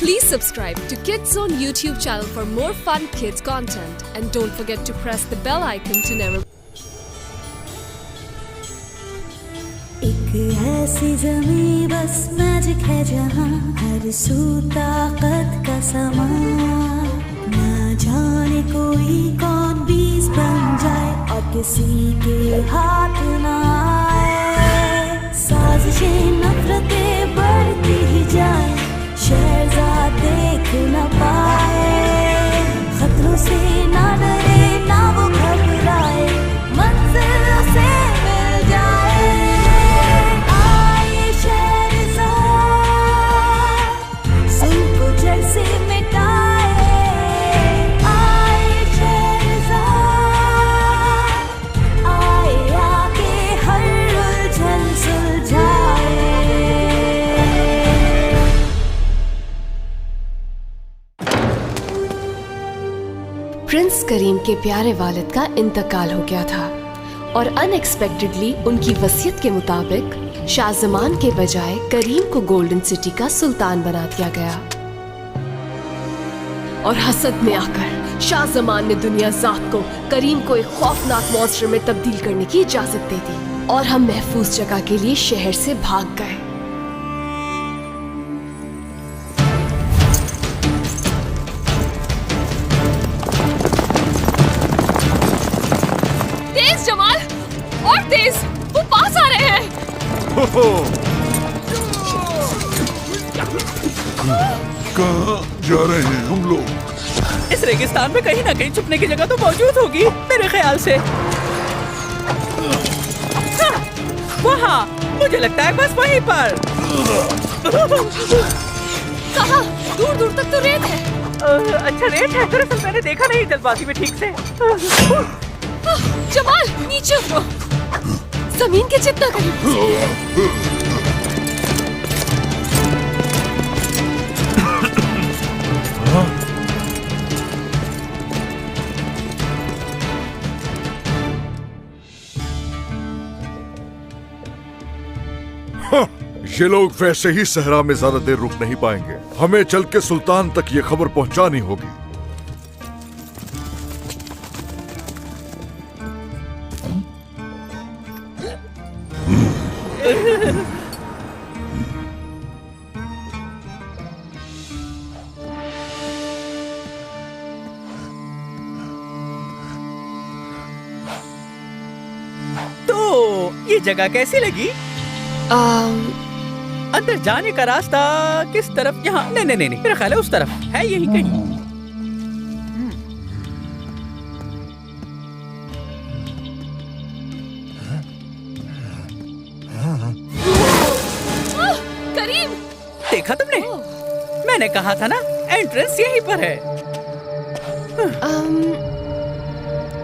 Please subscribe to Kids Zone YouTube channel for more fun kids content and don't forget to press the bell icon to never. एक ऐसी ज़मीं बस magic है जहाँ हर सू ताकत का समा, ना जाने कोई कौन बीज बन जाए और किसी के हाथ ना आए। साजिशें नफरतें बढ़ती ही जाए, शहजाद देख न पाए, खतरों से ना डरे ना वो घबराए, मंजिल से मिल जाए। आए शहजाद सुन को जड़ से मिटाए, आए शहजाद आए आके हर उलझन सुलझाए। प्रिंस करीम के प्यारे वालिद का इंतकाल हो गया था और अनएक्सपेक्टेडली उनकी वसीयत के मुताबिक शाहजमान के बजाय करीम को गोल्डन सिटी का सुल्तान बना दिया गया। और हसद में आकर शाहजमान ने दुनिया जात को करीम को एक खौफनाक मॉन्स्टर में तब्दील करने की इजाजत दे दी और हम महफूज जगह के लिए शहर से भाग गए। जमाल और तेज, वो पास आ रहे हैं। कहाँ जा रहे हैं हम लोग? इस रेगिस्तान में कहीं ना कहीं छुपने की जगह तो मौजूद होगी मेरे ख्याल से। वहाँ मुझे लगता है बस वहीं पर। कहाँ? दूर दूर तक तो रेत है। अच्छा रेत है, दरअसल मैंने देखा नहीं जल्दबाजी में ठीक से। जमाल नीचे उतरो, जमीन के जितना करीब। ये लोग वैसे ही सहरा में ज्यादा देर रुक नहीं पाएंगे। हमें चल के सुल्तान तक ये खबर पहुंचानी होगी। तो ये जगह कैसी लगी? अंदर जाने का रास्ता किस तरफ? यहाँ नहीं नहीं नहीं, मेरा ख्याल है उस तरफ है, यही कहीं। करीम, देखा तुमने? मैंने कहा था ना, एंट्रेंस यहीं पर है।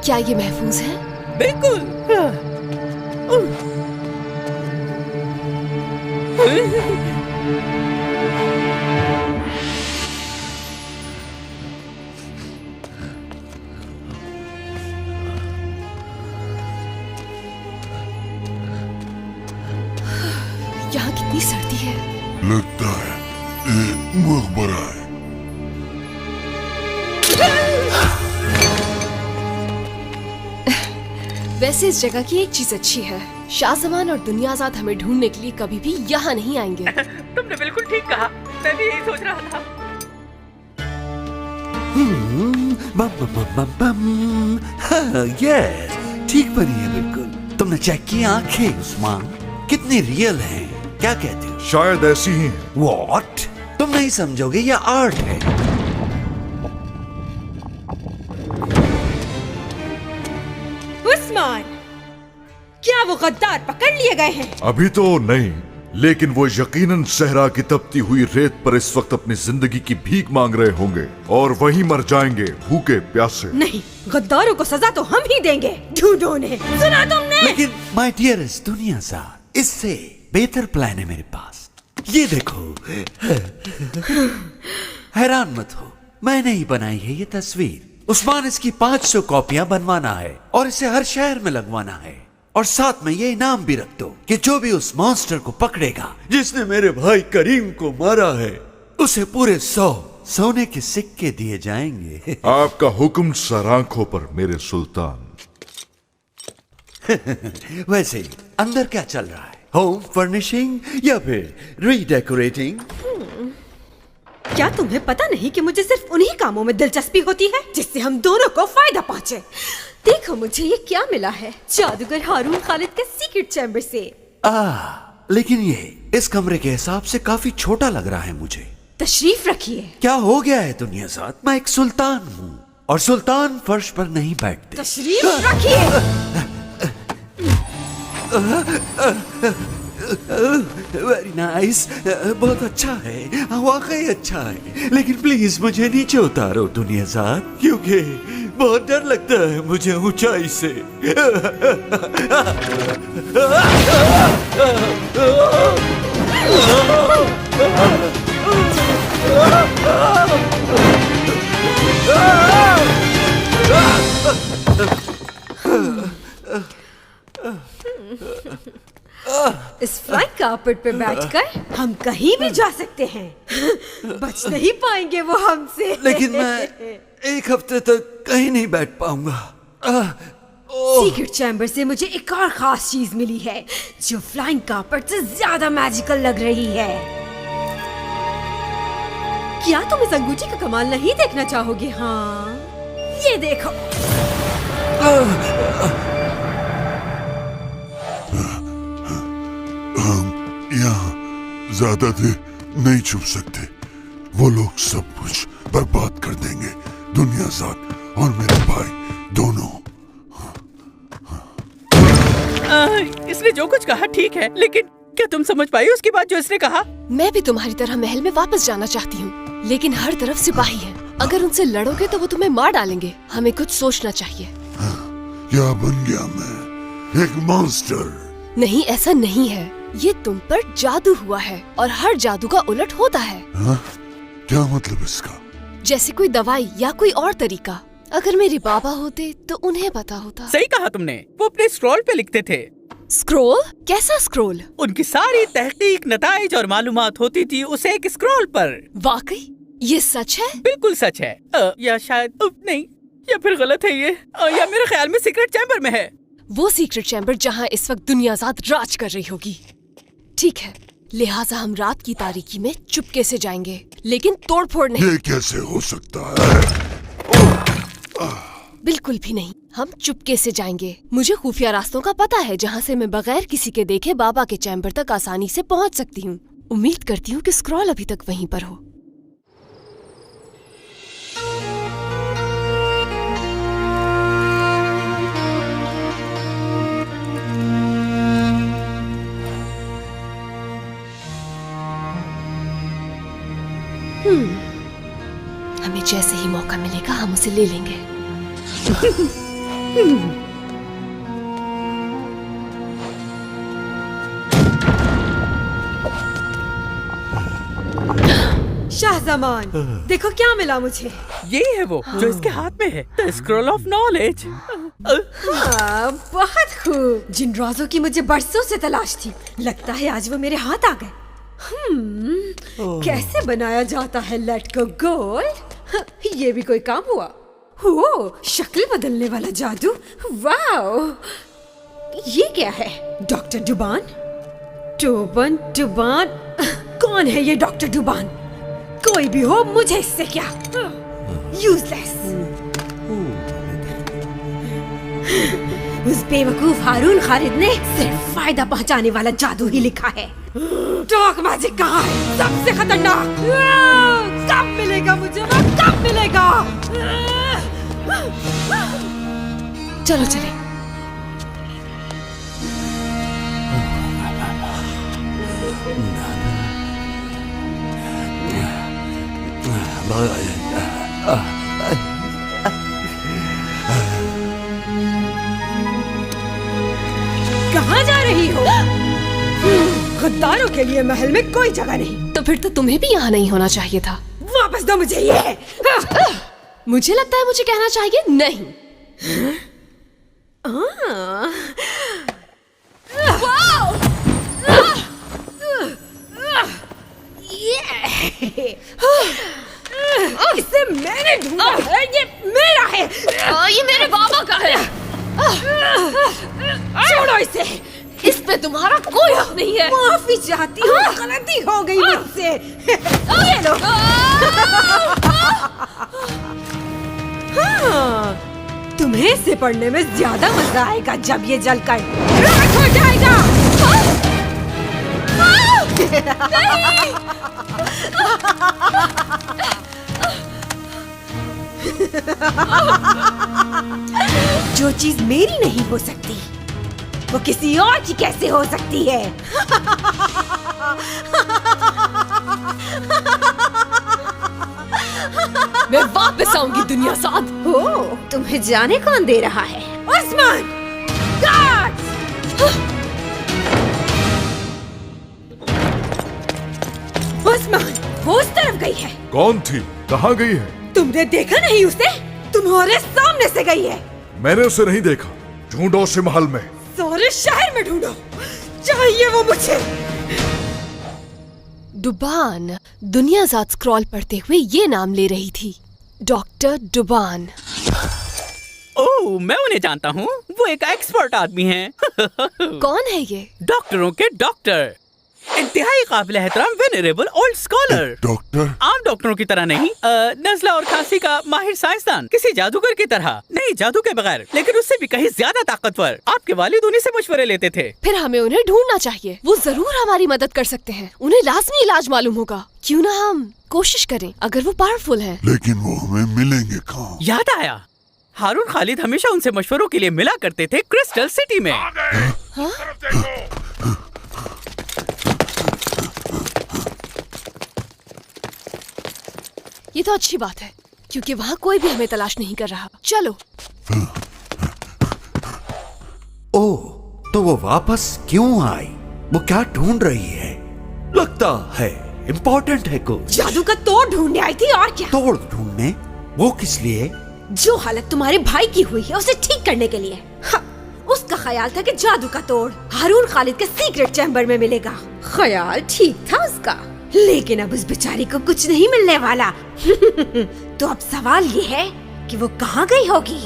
क्या ये महफूज है? बिल्कुल। यहाँ कितनी सर्दी है। लगता है ये मकबरा है। वैसे इस जगह की एक चीज अच्छी है, शाहजमान और दुनियाजाद हमें ढूंढने के लिए कभी भी यहाँ नहीं आएंगे। तुमने बिल्कुल ठीक कहा, मैं भी यही सोच रहा था। बम बम बम बम बम। हाँ, यस, ठीक बनी है बिल्कुल। तुमने चेक की आंखें उस्मान, कितनी रियल हैं? क्या कहते हो? शायद ऐसी ही है। What? तुम नहीं समझोगे, ये आर्ट है। उस्मान, क्या वो गद्दार पकड़ लिए गए हैं? अभी तो नहीं, लेकिन वो यकीनन सहरा की तपती हुई रेत पर इस वक्त अपनी जिंदगी की भीख मांग रहे होंगे और वहीं मर जाएंगे भूखे प्यासे। नहीं, गद्दारों को सजा तो हम ही देंगे। ढूंढो उन्हें, सुना तुमने? लेकिन माय डियरेस्ट दुनियाज़ाद, इससे बेहतर प्लान है मेरे पास। ये देखो। हैरान मत हो, मैंने ही बनाई है ये तस्वीर। उस्मान, इसकी 500 कॉपियां बनवाना है और इसे हर शहर में लगवाना है। और साथ में ये इनाम भी रख दो कि जो भी उस मॉन्स्टर को पकड़ेगा जिसने मेरे भाई करीम को मारा है, उसे पूरे 100 सोने के सिक्के दिए जाएंगे। आपका हुक्म सर आंखों पर मेरे सुल्तान। वैसे अंदर क्या चल रहा है? होम फर्निशिंग या फिर रीडेकोरेटिंग? क्या तुम्हें पता नहीं कि मुझे सिर्फ उन्हीं कामों में दिलचस्पी होती है जिससे हम दोनों को फायदा पहुंचे। देखो मुझे ये क्या मिला है, जादूगर हारून खालिद के सीक्रेट चैम्बर से। लेकिन ये इस कमरे के हिसाब से काफी छोटा लग रहा है मुझे। तशरीफ रखिए। क्या हो गया है दुनियाज़ाद? मैं एक सुल्तान हूँ और सुल्तान फर्श पर नहीं बैठते। तशरीफ रखिए। वेरी नाइस, बहुत अच्छा है, वाकई अच्छा है। लेकिन प्लीज मुझे नीचे उतारो दुनियाज़ाद, क्योंकि बहुत डर लगता है मुझे ऊंचाई से। इस फ्लाइंग कार्पेट पे बैठकर हम कहीं भी जा सकते हैं। बच नहीं पाएंगे वो हमसे। लेकिन मैं एक हफ्ते तक कहीं नहीं बैठ पाऊंगा। सीक्रेट चैम्बर से मुझे एक और खास चीज मिली है जो फ्लाइंग कार्पेट से ज्यादा मैजिकल लग रही है। क्या तुम इस अंगूठी का कमाल नहीं देखना चाहोगे? हाँ, ये देखो। हम यहाँ ज्यादा देर नहीं छुप सकते। वो लोग सब कुछ बर्बाद कर देंगे, दुनियाज़ाद और मेरे भाई दोनों। इसने जो कुछ कहा ठीक है, लेकिन क्या तुम समझ पाई उसकी बात जो इसने कहा? मैं भी तुम्हारी तरह महल में वापस जाना चाहती हूँ, लेकिन हर तरफ सिपाही है। अगर उनसे लड़ोगे तो वो तुम्हें मार डालेंगे। हमें कुछ सोचना चाहिए। क्या बन गया मैं? एक मॉन्स्टर? नहीं, ऐसा नहीं है। ये तुम पर जादू हुआ है और हर जादू का उलट होता है। क्या मतलब इसका? जैसे कोई दवाई या कोई और तरीका। अगर मेरे बाबा होते तो उन्हें पता होता। सही कहा तुमने, वो अपने स्क्रॉल पे लिखते थे। स्क्रॉल? कैसा स्क्रॉल? उनकी सारी तहकीक, नताइज और मालूमात होती थी उस एक स्क्रॉल पर। वाकई? ये सच है? बिल्कुल सच है। या शायद नहीं, या फिर गलत है ये। या मेरे ख्याल में सीक्रेट चैम्बर में है। वो सीक्रेट चैम्बर जहाँ इस वक्त दुनियाज़ाद राज कर रही होगी। ठीक है, लिहाजा हम रात की तारीकी में चुपके से जाएंगे, लेकिन तोड़फोड़ नहीं। ये कैसे हो सकता है? बिल्कुल भी नहीं, हम चुपके से जाएंगे। मुझे खुफिया रास्तों का पता है जहाँ से मैं बगैर किसी के देखे बाबा के चैम्बर तक आसानी से पहुँच सकती हूँ। उम्मीद करती हूँ कि स्क्रॉल अभी तक वहीं पर हो। हमें जैसे ही मौका मिलेगा हम उसे ले लेंगे। शाहजमान, देखो क्या मिला मुझे। ये है वो जो इसके हाथ में है, द स्क्रॉल ऑफ नॉलेज। बहुत खूब। जिन राजों की मुझे बरसों से तलाश थी, लगता है आज वो मेरे हाथ आ गए। कैसे बनाया जाता है लेट गो गोल्ड? ये भी कोई काम हुआ? हो, शक्ल बदलने वाला जादू। वाओ, ये क्या है? डॉक्टर डुबान? डुबान? कौन है ये डॉक्टर डुबान? कोई भी हो, मुझे इससे क्या? यूजलेस। उस बेवकूफ हारून खालिद ने सिर्फ फायदा पहुंचाने वाला जादू ही लिखा है। डार्क मैजिक कहाँ है? सबसे खतरनाक। कब मिलेगा मुझे? वो कब मिलेगा? चलो चले। कहाँ जा रही हो? गद्दारों के लिए महल में कोई जगह नहीं। तो फिर तो तुम्हें भी यहाँ नहीं होना चाहिए था। वापस दो मुझे ये। मुझे लगता है मुझे कहना चाहिए नहीं। इसे मैंने ढूंढा है, ये मेरा है। ये मेरे बाबा का है। छोड़ो इसे। इस पे तुम्हारा कोई हक नहीं है। माफी चाहती हूँ, गलती हो गई मुझसे। ये लो। हाँ, तुम्हें इसे पढ़ने में ज्यादा मजा आएगा जब ये जलकर राख हो जाएगा। जो चीज मेरी नहीं हो सकती वो किसी और की कैसे हो सकती है? मैं वापस आऊंगी दुनिया साथ। हो, तुम्हें जाने कौन दे रहा है? उस्मान! गार्ड्स! उस्मान, वो उस तरफ गई है। कौन थी? कहाँ गई है? तुमने देखा नहीं उसे? तुम्हारे सामने से गई है। मैंने उसे नहीं देखा। ढूंढो उसे महल में। सारे शहर में ढूंढो, चाहिए वो मुझे। डुबान दुनियाजात स्क्रॉल पढ़ते हुए ये नाम ले रही थी, डॉक्टर डुबान। ओह, मैं उन्हें जानता हूँ। वो एक एक्सपर्ट आदमी हैं। कौन है ये? डॉक्टरों के डॉक्टर, इंतहाई काबिल एहतराम वेनरेबल ओल्ड स्कॉलर। डॉक्टर? आम डॉक्टरों की तरह नहीं, नज़ला और खांसी का माहिर साइंसदान, किसी जादूगर की तरह नहीं, जादू के बगैर, लेकिन उससे भी कहीं ज्यादा ताकतवर। आपके वालिद उन्हीं से मशवरे लेते थे। फिर हमें उन्हें ढूंढना चाहिए। वो जरूर हमारी मदद कर सकते हैं। उन्हें लाजमी इलाज मालूम होगा। क्यों ना हम कोशिश करें, अगर वो पावरफुल हैं। लेकिन वो हमें मिलेंगे कहाँ? याद आया, हारून खालिद हमेशा उनसे मशवरों के लिए मिला करते थे क्रिस्टल सिटी में। ये तो अच्छी बात है, क्योंकि वहाँ कोई भी हमें तलाश नहीं कर रहा। चलो। ओह, तो वो वापस क्यों आई? वो क्या ढूंढ रही है? लगता है इम्पोर्टेंट है कुछ। जादू का तोड़ ढूंढने आई थी, और क्या? तोड़ ढूंढने? वो किस लिए? जो हालत तुम्हारे भाई की हुई है उसे ठीक करने के लिए। हाँ, उसका ख्याल था कि जादू का तोड़ हारून खालिद के सीक्रेट चैम्बर में मिलेगा। ख्याल ठीक था उसका, लेकिन अब उस बेचारी को कुछ नहीं मिलने वाला। तो अब सवाल ये है कि वो कहाँ गई होगी?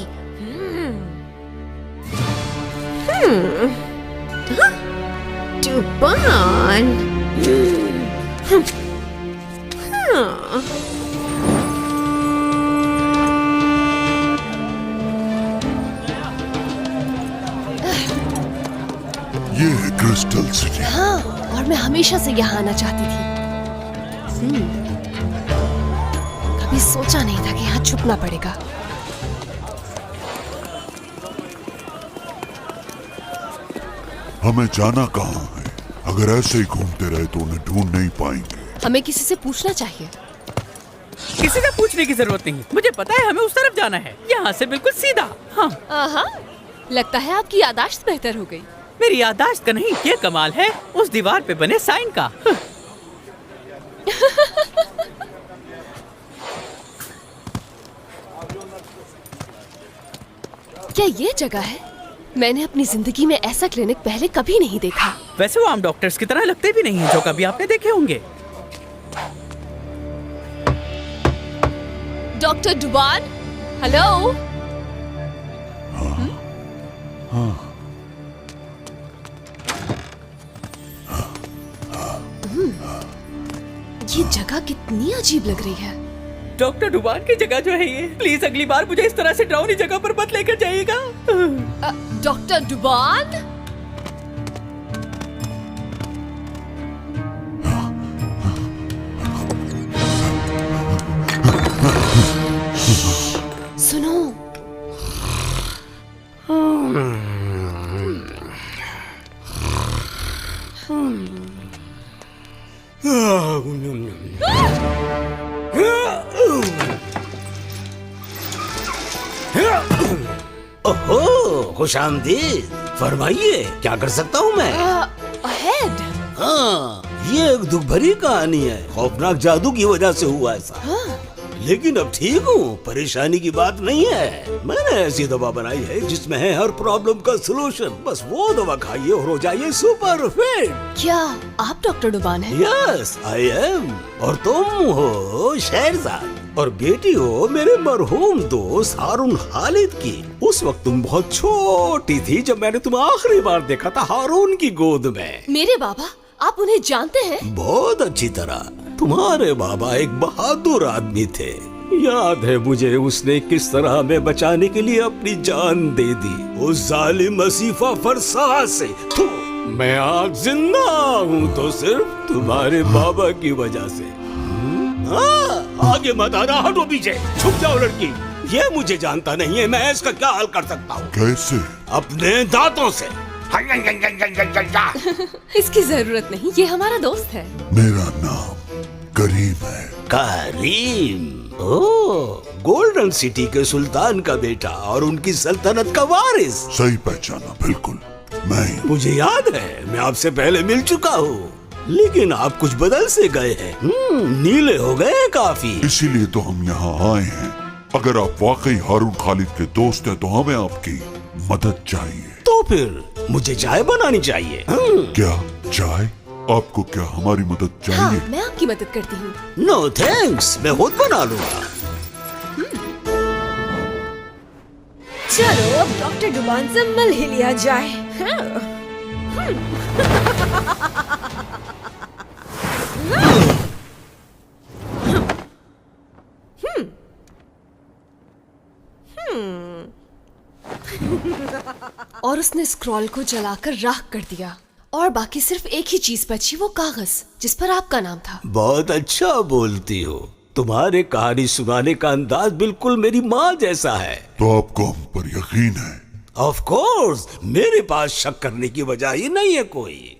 डुबान। ये है क्रिस्टल सिटी। हाँ, और मैं हमेशा से यहाँ आना चाहती थी। कभी सोचा नहीं था कि यहाँ छुपना पड़ेगा। हमें जाना कहाँ है? अगर ऐसे ही घूमते रहे तो उन्हें ढूंढ नहीं पाएंगे। हमें किसी से पूछना चाहिए। किसी से पूछने की जरूरत नहीं, मुझे पता है हमें उस तरफ जाना है, यहाँ से बिल्कुल सीधा। हाँ, लगता है आपकी यादाश्त बेहतर हो गई। मेरी यादाश्त का नहीं, ये कमाल है उस दीवार पे बने साइन का। क्या ये जगह है? मैंने अपनी जिंदगी में ऐसा क्लिनिक पहले कभी नहीं देखा। वैसे वो आम डॉक्टर्स की तरह लगते भी नहीं हैं जो कभी आपने देखे होंगे। Doctor Duban, hello. ये जगह कितनी अजीब लग रही है। डॉक्टर डुबान की जगह जो है ये, प्लीज अगली बार मुझे इस तरह से डरावनी जगह पर मत लेकर जाइएगा। डॉक्टर डुबान, सुनो। ओहो, खुशामदीद। फरमाइए, क्या कर सकता हूँ मैं? हेड। हाँ, ये एक दुख भरी कहानी है। खौफनाक जादू की वजह से हुआ ऐसा। लेकिन अब ठीक हूँ, परेशानी की बात नहीं है। मैंने ऐसी दवा बनाई है जिसमें है हर प्रॉब्लम का सलूशन। बस वो दवा खाइए और हो जाइए सुपर फिट। क्या आप डॉक्टर डुबान हैं? Yes I am. और तुम हो शहरजाद और बेटी हो मेरे मरहूम दोस्त हारून खालिद की। उस वक्त तुम बहुत छोटी थी जब मैंने तुम्हें आखिरी बार देखा था हारून की गोद में। मेरे बाबा, आप उन्हें जानते हैं? बहुत अच्छी तरह। तुम्हारे बाबा एक बहादुर आदमी थे। याद है मुझे उसने किस तरह हमें बचाने के लिए अपनी जान दे दी उस जालिम असीफा फरसा से। तो मैं आज जिंदा हूँ तो सिर्फ तुम्हारे बाबा की वजह से। आगे मत आना, हटो पीछे, छुप जाओ लड़की। ये मुझे जानता नहीं है, मैं इसका क्या हल कर सकता हूँ? कैसे? अपने दांतों से। इसकी जरूरत नहीं, ये हमारा दोस्त है। मेरा नाम करीम है। करीम, ओह, गोल्डन सिटी के सुल्तान का बेटा और उनकी सल्तनत का वारिस। सही पहचाना, बिल्कुल मैं ही। मुझे याद है मैं आपसे पहले मिल चुका हूँ, लेकिन आप कुछ बदल से गए हैं। नीले हो गए काफी। इसीलिए तो हम यहाँ आए हैं। अगर आप वाकई हारून खालिद के दोस्त हैं तो हमें आपकी मदद चाहिए। तो फिर मुझे चाय बनानी चाहिए। क्या चाय? आपको क्या हमारी मदद हाँ, चाहिए? मैं आपकी मदद करती हूँ। नो थैंक्स, मैं खुद बना लूंगा। चलो अब डॉक्टर डुबान से मिल ही लिया जाए। और उसने स्क्रॉल को जलाकर राख कर दिया और बाकी सिर्फ एक ही चीज बची, वो कागज जिस पर आपका नाम था। बहुत अच्छा बोलती हो। तुम्हारे कहानी सुनाने का अंदाज बिल्कुल मेरी माँ जैसा है। तो आपको हम पर यकीन है? ऑफ कोर्स, मेरे पास शक करने की वजह ही नहीं है कोई।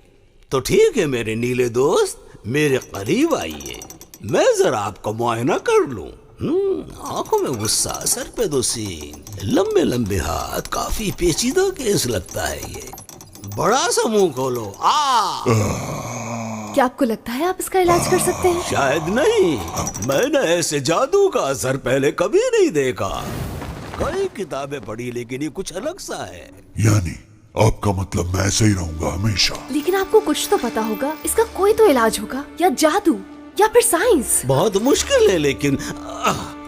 तो ठीक है मेरे नीले दोस्त, मेरे करीब आइए, मैं जरा आपका मुआयना कर लूं। आंखों में गुस्सा, सर पे दो सीन, लंबे लंबे हाथ, काफी पेचीदा केस लगता है ये। बड़ा सा मुंह खोलो। क्या आपको लगता है आप इसका इलाज कर सकते हैं? शायद नहीं, मैंने ऐसे जादू का असर पहले कभी नहीं देखा। कई किताबें पढ़ी लेकिन ये कुछ अलग सा है। यानी आपका मतलब मैं ऐसे ही रहूंगा हमेशा? लेकिन आपको कुछ तो पता होगा, इसका कोई तो इलाज होगा, या जादू या फिर साइंस। बहुत मुश्किल है, लेकिन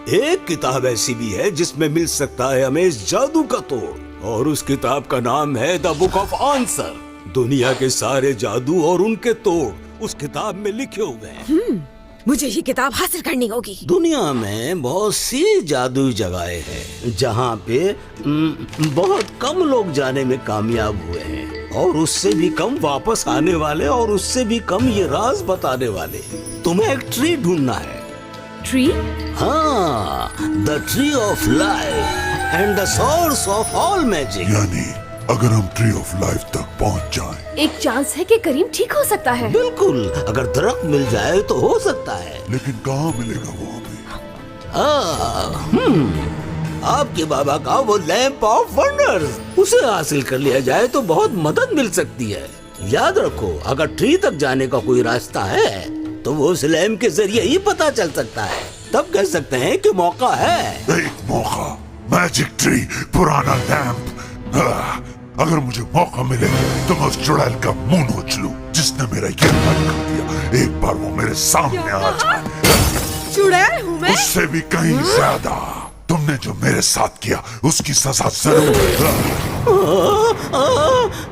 एक किताब ऐसी भी है जिसमें मिल सकता है हमें इस जादू का तोड़, और उस किताब का नाम है द बुक ऑफ आंसर। दुनिया के सारे जादू और उनके तोड़ उस किताब में लिखे हुए हैं। मुझे ये किताब हासिल करनी होगी। दुनिया में बहुत सी जादुई जगहें हैं जहाँ पे बहुत कम लोग जाने में कामयाब हुए हैं, और उससे भी कम वापस आने वाले, और उससे भी कम ये राज बताने वाले। तुम्हें एक ट्री ढूंढना है। ट्री? हाँ, the tree of life and the source of all magic. यानी अगर हम ट्री ऑफ लाइफ तक पहुंच जाएं, एक चांस है कि करीम ठीक हो सकता है। बिल्कुल, अगर दरख्त मिल जाए तो हो सकता है। लेकिन कहाँ मिलेगा वो हमें? आपके बाबा का वो लैंप ऑफ वंडर्स, उसे हासिल कर लिया जाए तो बहुत मदद मिल सकती है। याद रखो, अगर ट्री तक जाने का कोई रास्ता है तो वो उस लैंप के जरिए ही पता चल सकता है। तब कह सकते हैं कि मौका है। एक मौका, मैजिक ट्री, पुराना लैंप। अगर मुझे मौका मिले तो मैं उस चुड़ैल का मुंह नोच लूं जिसने मेरा ये हाल कर दिया। एक बार वो मेरे सामने आ जाए। चुड़ैल हूँ मैं? उससे भी कहीं ज्यादा। तुमने जो मेरे साथ किया उसकी सजा जरूर।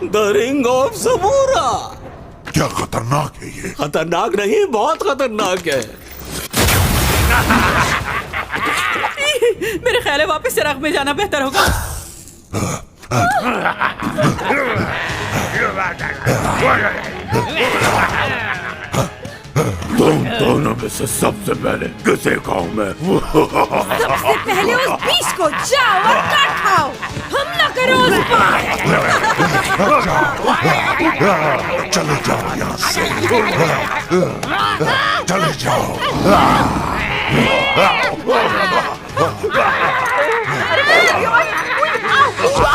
द रिंग ऑफ ज़बूरा। क्या खतरनाक है ये? खतरनाक नहीं, बहुत खतरनाक है। मेरे ख्याल है वापस चिराग में जाना बेहतर होगा। तुम दोनों में से सबसे पहले किसे खाऊं मैं? सबसे पहले उस बीच को जाओ और काट खाओ। हमला करो उस पर। चले जाओ यहाँ से, चले जाओ।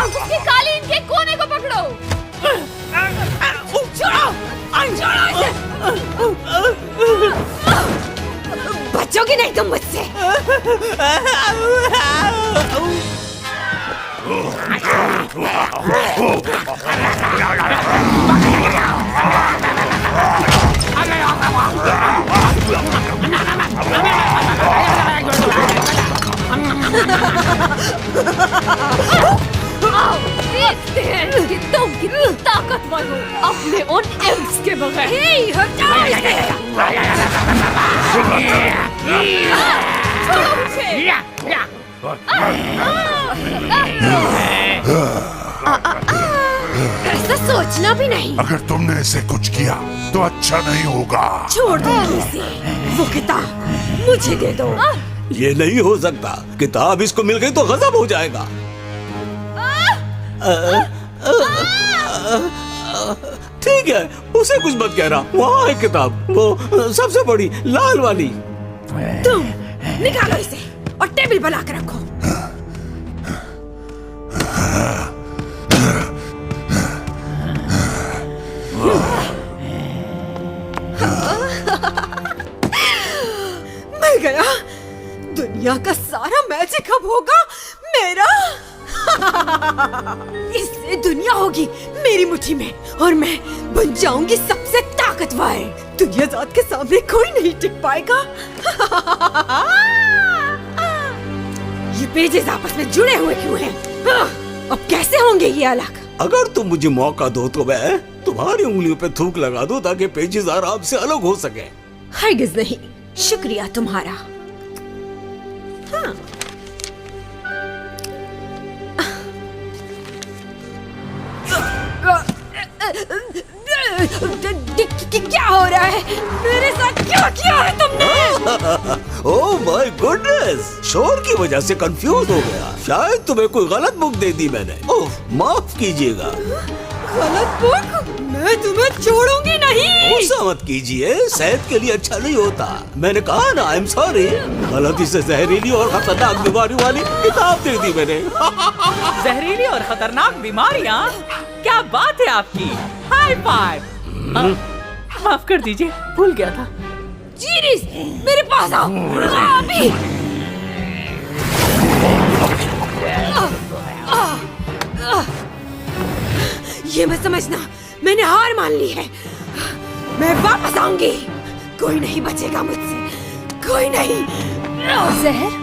उसके कालीन के कोने को पकड़ो। बच बचोगे नहीं तुम मुझसे। देखते हैं कि तुम कितनी ताकतवर हो अपने उन इम्प्स के बगैर। हटाओ इसे। छोड़ो मुझे। ऐसा सोचना भी नहीं। अगर तुमने इसे कुछ किया तो अच्छा नहीं होगा। छोड़ दो इसे। वो किताब मुझे दे दो। ये नहीं हो सकता, किताब इसको मिल गई तो गजब हो जाएगा। ठीक है, उसे कुछ मत कहना। वहाँ है किताब, वो सबसे बड़ी लाल वाली। तुम निकालो इसे और टेबल बना कर रखो। मैं गया। दुनिया का सारा मैजिक अब होगा मेरा। इससे दुनिया होगी मेरी मुट्ठी में और मैं बन जाऊंगी सबसे ताकतवर। दुनिया जात के सामने कोई नहीं टिक पाएगा। ये पेजेस आपस में जुड़े हुए क्यों हैं? अब कैसे होंगे ये अलग? अगर तुम मुझे मौका दो तो मैं तुम्हारी उंगलियों पे थूक लगा दूं ताकि पेजेस आराम से अलग हो सके। हरगिज नहीं, शुक्रिया तुम्हारा। हाँ। क्या हो रहा है? मेरे साथ क्या किया है तुमने? ओह माय गुडनेस, शोर की वजह से कंफ्यूज हो गया। शायद तुम्हें कोई गलत बुक दे दी मैंने। ओह माफ कीजिएगा। गलत बुक? मैं तुम्हें छोड़ूंगी नहीं। गुस्सा मत कीजिए, सेहत के लिए अच्छा नहीं होता। मैंने कहा ना, आई एम सॉरी। गलती से जहरीली और खतरनाक बीमारी वाली किताब दे दी मैंने। जहरीली और खतरनाक बीमारियाँ? क्या बात है आपकी। High five. माफ कर दीजिए, भूल गया था। जीरिस, मेरे पास आओ अभी। ये मत समझना, मैंने हार मान ली है। मैं वापस आऊंगी। कोई नहीं बचेगा मुझसे, कोई नहीं। जहर,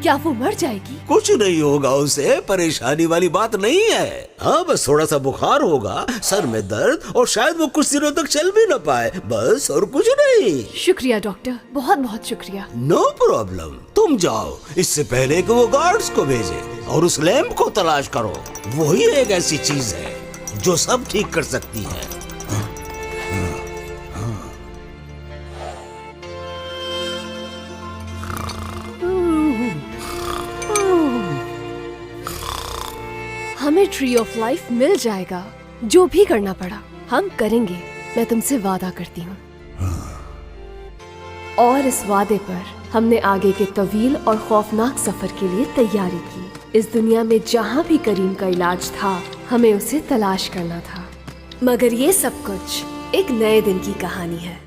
क्या वो मर जाएगी? कुछ नहीं होगा उसे, परेशानी वाली बात नहीं है। हाँ, बस थोड़ा सा बुखार होगा, सर में दर्द और शायद वो कुछ दिनों तक चल भी न पाए, बस और कुछ नहीं। शुक्रिया डॉक्टर, बहुत बहुत शुक्रिया। नो प्रॉब्लम, तुम जाओ। इससे पहले कि वो गार्ड्स को भेजे और उस लैंप को तलाश करो। वही एक ऐसी चीज है जो सब ठीक कर सकती है। हमें ट्री ऑफ लाइफ मिल जाएगा। जो भी करना पड़ा हम करेंगे, मैं तुमसे वादा करती हूँ। और इस वादे पर हमने आगे के तवील और खौफनाक सफर के लिए तैयारी की। इस दुनिया में जहाँ भी करीम का इलाज था, हमें उसे तलाश करना था। मगर ये सब कुछ एक नए दिन की कहानी है।